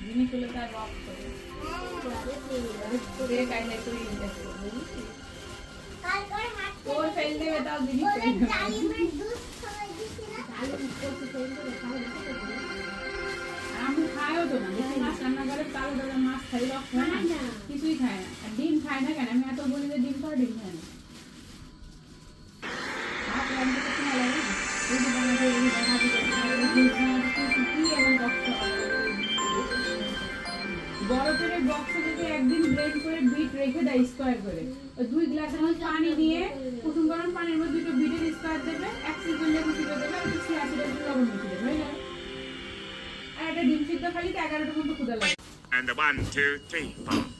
জিনি করলে তার রক করে করে কাইলে করে ইনভেস্ট করবে তোর ফেল দেবে তাও জিনি আমি খাইও তো না বেশি মাছ রান্না করে তাও দাদা মাছ খাই রক খায় না কিছুই খায় না আর ডিম খায় না কেন আমি এত বলি যে ডিম খাওয়া ডিম খায় না ভাত রান্না করতে ভালো লাগে না রুটি বানাতে রুটি বানাতে ডিম খাওয়া কি এমন কষ্ট বড় করে বক্সে যদি একদিন ব্লেন্ড করে বিট রেখে দেয় স্কোয়ার করে ওই 2 গ্লাসের মধ্যে পানি দিয়ে কুসুম গরম পানির মধ্যে দুটো বিটের স্কোয়ার দেবে এক চিমটি লেবু চিপে দেবে আর কিছু আছে লবণ মিশিয়ে দেবে হয়ে যাবে আর একটা ডিম সিদ্ধ খালি 11টার মধ্যে ক্ষুধা লাগে And the 1, 2, 3, 4.